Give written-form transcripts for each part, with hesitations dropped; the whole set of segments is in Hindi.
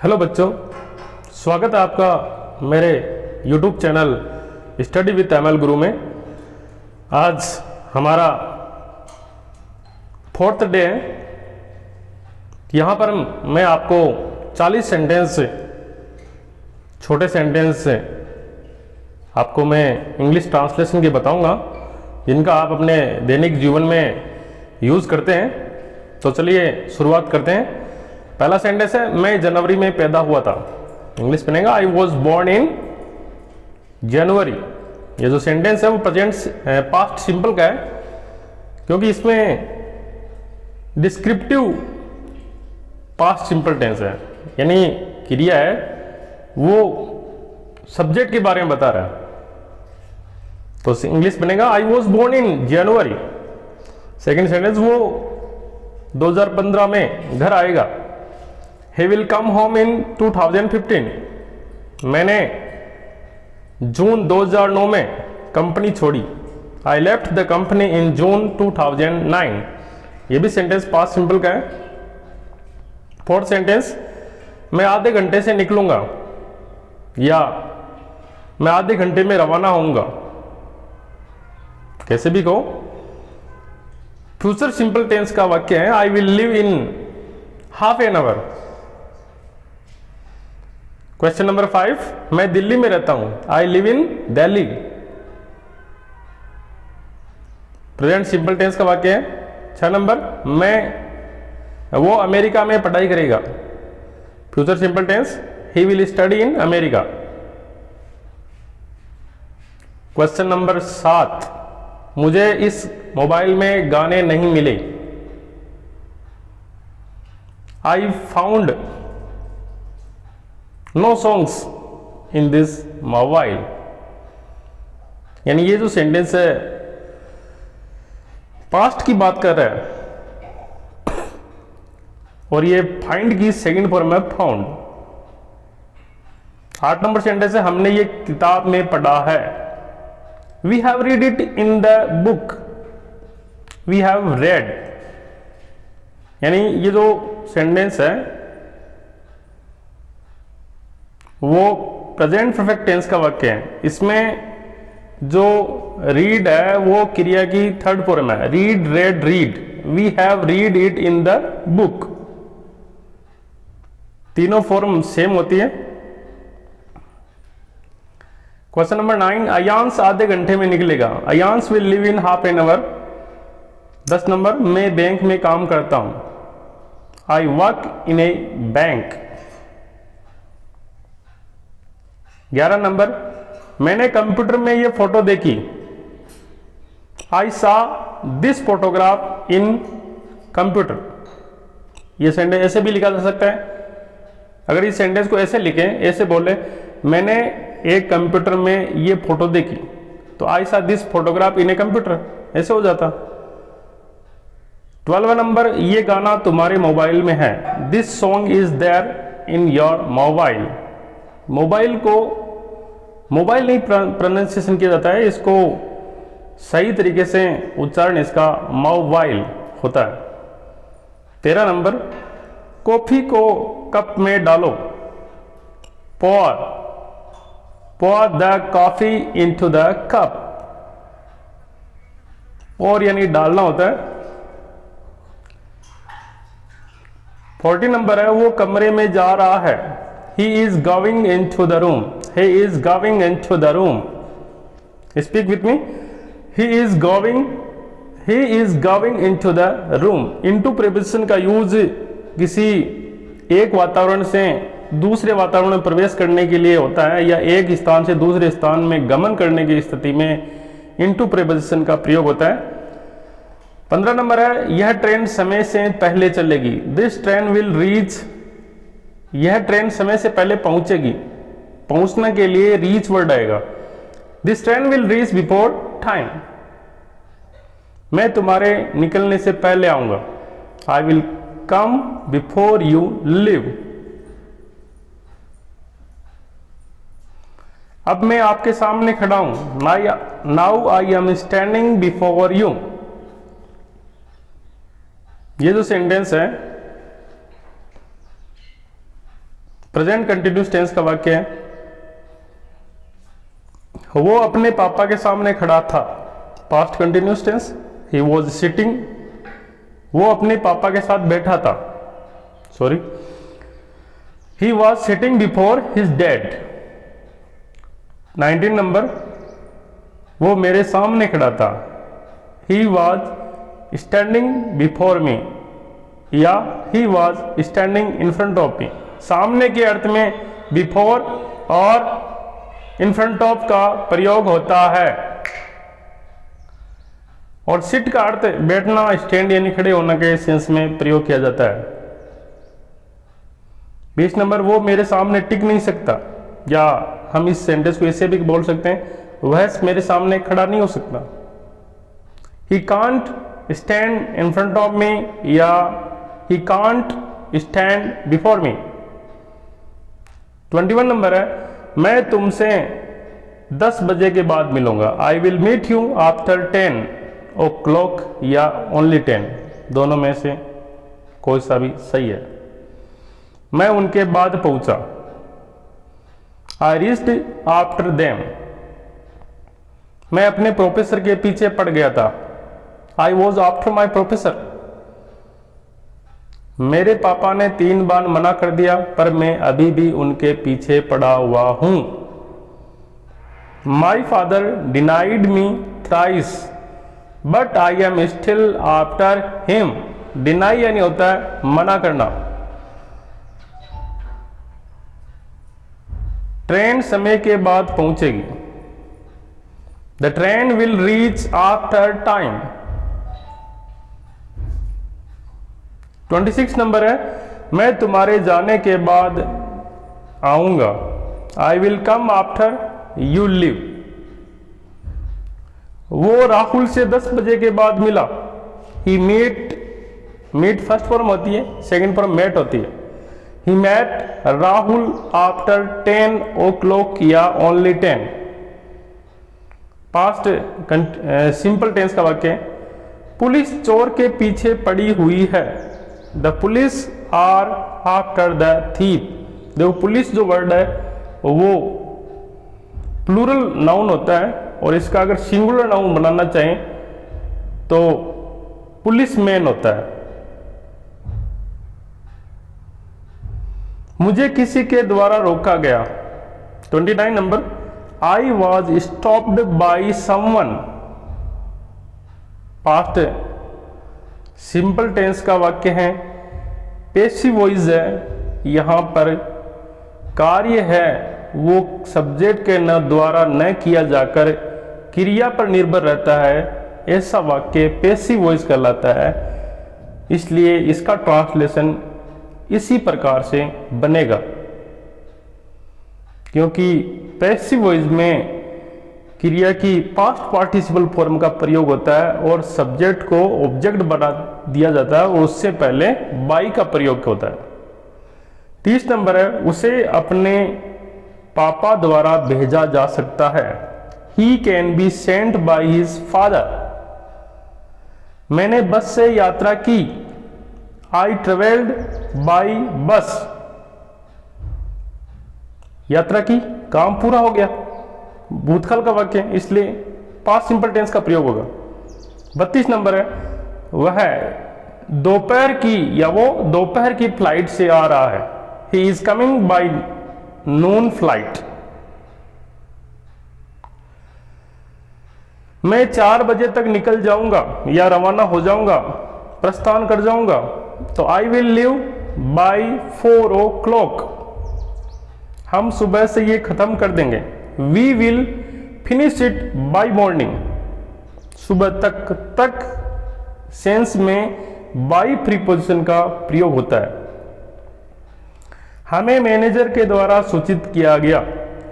हेलो बच्चों, स्वागत है आपका मेरे YouTube channel study with ML गुरु में। आज हमारा 4th डे है। यहाँ पर मैं आपको 40 सेंटेंस छोटे सेंटेंस आपको मैं इंग्लिश ट्रांसलेशन के बताऊंगा, जिनका आप अपने दैनिक जीवन में यूज़ करते हैं। तो चलिए शुरुआत करते हैं। पहला सेंटेंस है, मैं जनवरी में पैदा हुआ था। इंग्लिश बनेगा आई वॉज बोर्न इन जनवरी। ये जो सेंटेंस है वो प्रेजेंट पास्ट सिंपल का है, क्योंकि इसमें डिस्क्रिप्टिव पास्ट सिंपल टेंस है, यानी क्रिया है वो सब्जेक्ट के बारे में बता रहा है। तो इंग्लिश बनेगा I was born in January. Second sentence, वो 2015 में घर आएगा। He will come home in 2015। मैंने जून 2009 में कंपनी छोड़ी। I left the company in June 2009। ये भी सेंटेंस पास्ट सिंपल का है। फोर्थ सेंटेंस, मैं आधे घंटे से निकलूंगा, या मैं आधे घंटे में रवाना होऊंगा। कैसे भी कहो, फ्यूचर सिंपल टेंस का वाक्य है I will live in half an hour. Question number 5, मैं दिल्ली में रहता हूं। I live in Delhi. Present simple tense का वाक्य है। 6 नंबर, वो अमेरिका में पढ़ाई करेगा। Future simple tense, he will study in America. Question number 7, मुझे इस मोबाइल में गाने नहीं मिले। I found no songs in this mobile. यानी ये जो सेंटेंस है पास्ट की बात कर रहा है, और ये फाइंड की सेकंड फॉर्म है फाउंड। 8 नंबर सेंटेंस है, हमने ये किताब में पढ़ा है। We have read it in the book. We have read. यानी ये जो सेंटेंस है वो प्रेजेंट परफेक्ट टेंस का वाक्य है। इसमें जो रीड है वो क्रिया की थर्ड फॉर्म है। Read, read, read. We have read it in the book. तीनों फॉर्म सेम होती है। क्वेश्चन नंबर 9, अयांश आधे घंटे में निकलेगा। Ayansh will live in half an our. 10 number, मैं बैंक में काम करता हूं। I work in A bank. 11 number, मैंने कंप्यूटर में ये फोटो देखी। आई सा दिस फोटोग्राफ इन कंप्यूटर। ये सेंटेंस ऐसे भी लिखा जा सकता है। अगर इस सेंटेंस को ऐसे लिखें, ऐसे बोले, मैंने एक कंप्यूटर में ये फोटो देखी, तो आई सा this photograph in a computer, ऐसे हो जाता। 12 नंबर, ये गाना तुम्हारे मोबाइल में है। This song is there in your mobile. Mobile को मोबाइल नहीं प्रोनाउंसिएशन किया जाता है, इसको सही तरीके से उच्चारण इसका मोबाइल होता है। 13 नंबर, कॉफी को कप में डालो। pour the coffee into the cup। और यानी डालना होता है। 40 नंबर है, वो कमरे में जा रहा है। he is going into the room। he is going into the room। speak with me। he is going into the room। into preposition का यूज किसी एक वातावरण से दूसरे वातावरण में प्रवेश करने के लिए होता है, या एक स्थान से दूसरे स्थान में गमन करने की स्थिति में इनटू प्रीपोजिशन का प्रयोग होता है। 15 नंबर है, यह ट्रेन समय से पहले चलेगी। This train will reach. यह ट्रेन समय से पहले पहुंचेगी। पहुंचने के लिए रीच वर्ड आएगा। This train will reach before time. मैं तुम्हारे निकलने से पहले आऊंगा। I will come before you live. अब मैं आपके सामने खड़ा हूं। Now I am standing before you. ये जो सेंटेंस है प्रेजेंट कंटिन्यूस टेंस का वाक्य है, वो अपने पापा के सामने खड़ा था। Past continuous tense, he was sitting, वो अपने पापा के साथ बैठा था। Sorry, he was sitting before his dad. 19 number, वो मेरे सामने खड़ा था। He was standing before me या he was standing in front of me. सामने के अर्थ में बिफोर और इन फ्रंट ऑफ का प्रयोग होता है, और सिट का अर्थ बैठना, स्टैंड यानी खड़े होने के सेंस में प्रयोग किया जाता है। 20 नंबर, वो मेरे सामने टिक नहीं सकता, या हम इस सेंटेंस को ऐसे भी बोल सकते हैं, वह मेरे सामने खड़ा नहीं हो सकता। He can't stand in front of me या he can't stand before me. 21 number है, मैं तुमसे 10 बजे के बाद मिलूंगा। I will meet you after 10 o'clock या ओनली 10, दोनों में से कोई सा भी सही है। मैं उनके बाद पहुंचा। आई रीच्ड आफ्टर देम, मैं अपने प्रोफेसर के पीछे पड़ गया था। I was after my professor, मेरे पापा ने 3 बार मना कर दिया, पर मैं अभी भी उनके पीछे पड़ा हुआ हूं। My father denied me thrice but I am still after him. Deny यानी होता है मना करना। ट्रेन समय के बाद पहुंचेगी। The train will reach after time. 26 number है, मैं तुम्हारे जाने के बाद आऊंगा। I will come after you leave. वो राहुल से 10 बजे के बाद मिला। ही मीट फर्स्ट फॉर्म होती है, सेकंड फॉर्म मेट होती है। ही मेट राहुल आफ्टर 10 o'clock या ओनली 10। पास्ट सिंपल टेंस का वाक्य, पुलिस चोर के पीछे पड़ी हुई है। The police are after the thief. देखो, पुलिस जो वर्ड है वो प्लूरल नाउन होता है, और इसका अगर सिंगुलर नाउन बनाना चाहें तो पुलिस मैन होता है। मुझे किसी के द्वारा रोका गया। 29 number, I was stopped by someone. Past simple tense का वाक्य है, पैसिव वॉइस है। यहां पर कार्य है वो सब्जेक्ट के न द्वारा न किया जाकर क्रिया पर निर्भर रहता है, ऐसा वाक्य पैसिव वॉइस कहलाता है। इसलिए इसका ट्रांसलेशन इसी प्रकार से बनेगा, क्योंकि पैसिव वॉइस में क्रिया की पास्ट पार्टिसिपल फॉर्म का प्रयोग होता है और सब्जेक्ट को ऑब्जेक्ट बना दिया जाता है, और उससे पहले बाई का प्रयोग होता है। 30 नंबर है, उसे अपने पापा द्वारा भेजा जा सकता है। He can be sent by his father. मैंने बस से यात्रा की। I travelled by bus. यात्रा की, काम पूरा हो गया। भूतकाल का वाक्य है, इसलिए पास्ट सिंपल टेंस का प्रयोग होगा। 32 नंबर है, वह दोपहर की या वो दोपहर की फ्लाइट से आ रहा है। He is coming by Noon flight. मैं 4 बजे तक निकल जाऊंगा या रवाना हो जाऊंगा, प्रस्थान कर जाऊंगा। तो I will leave by 4 o'clock। हम सुबह से ये खत्म कर देंगे। We will finish it by morning. सुबह तक सेंस में बाई प्रीपोजिशन का प्रयोग होता है। हमें मैनेजर के द्वारा सूचित किया गया।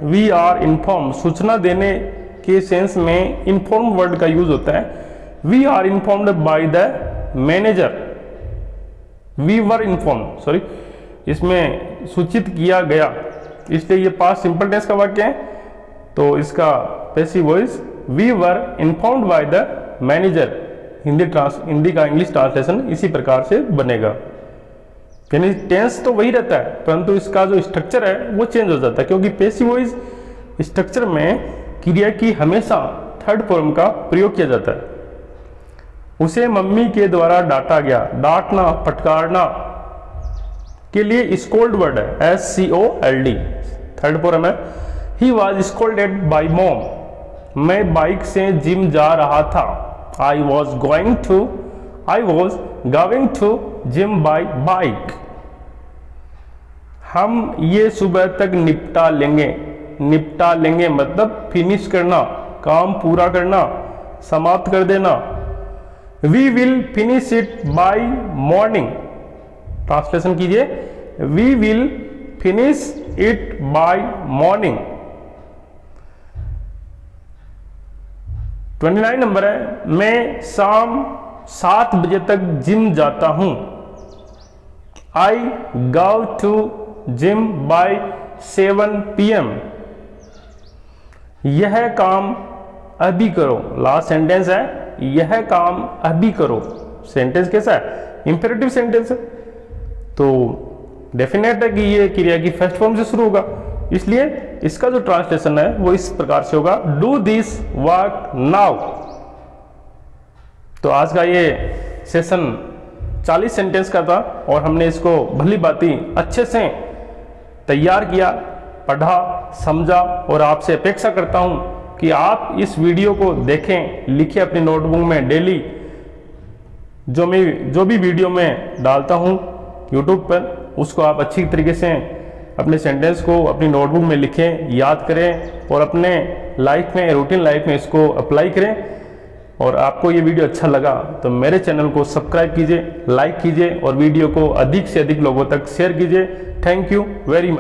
वी आर इन्फॉर्म, सूचना देने के सेंस में इन्फॉर्म वर्ड का यूज होता है। We are informed by the manager. We were inform, sorry, इसमें सूचित किया गया, इसलिए ये पास्ट सिंपल टेंस का वाक्य है। तो इसका passive voice we were informed by the manager. Hindi का इंग्लिश ट्रांसलेशन इसी प्रकार से बनेगा। यानी टेंस तो वही रहता है, परंतु इसका जो स्ट्रक्चर है वो चेंज हो जाता है, क्योंकि पैसिव वॉइस स्ट्रक्चर में क्रिया की हमेशा थर्ड फॉर्म का प्रयोग किया जाता है। उसे मम्मी के द्वारा डांटा गया, डांटना, फटकारना के लिए स्कोल्ड वर्ड है, SCOLD, थर्ड फॉर्म है। He was scolded by mom, मैं बाइक से जिम जा रहा था, I was going to gym by bike. हम ये सुबह तक निपटा लेंगे, निपटा लेंगे मतलब फिनिश करना, काम पूरा करना, समाप्त कर देना। We will finish it by morning, translation कीजिए, we will finish it by morning. 29 number है, मैं शाम 7 बजे तक जिम जाता हूं, I go to gym by 7 PM। यह काम अभी करो, लास्ट सेंटेंस है, यह काम अभी करो। सेंटेंस कैसा है? इंपेरेटिव सेंटेंस है, तो डेफिनेट है कि ये क्रिया की फर्स्ट फॉर्म से शुरू होगा, इसलिए इसका जो ट्रांसलेशन है वो इस प्रकार से होगा, डू दिस वर्क नाउ। तो आज का ये सेशन 40 सेंटेंस का था और हमने इसको भली भांति अच्छे से तैयार किया, पढ़ा, समझा, और आपसे अपेक्षा करता हूं कि आप इस वीडियो को देखें, लिखें अपनी नोटबुक में डेली। जो भी वीडियो मैं डालता हूं यूट्यूब पर, उसको आप अच्छी तरीके से अपने सेंटेंस को अपनी नोटबुक में लिखें, याद करें और अपने लाइफ में, रूटीन लाइफ में इसको अप्लाई करें। और आपको ये वीडियो अच्छा लगा तो मेरे चैनल को सब्सक्राइब कीजिए, लाइक कीजिए और वीडियो को अधिक से अधिक लोगों तक शेयर कीजिए। Thank you very much.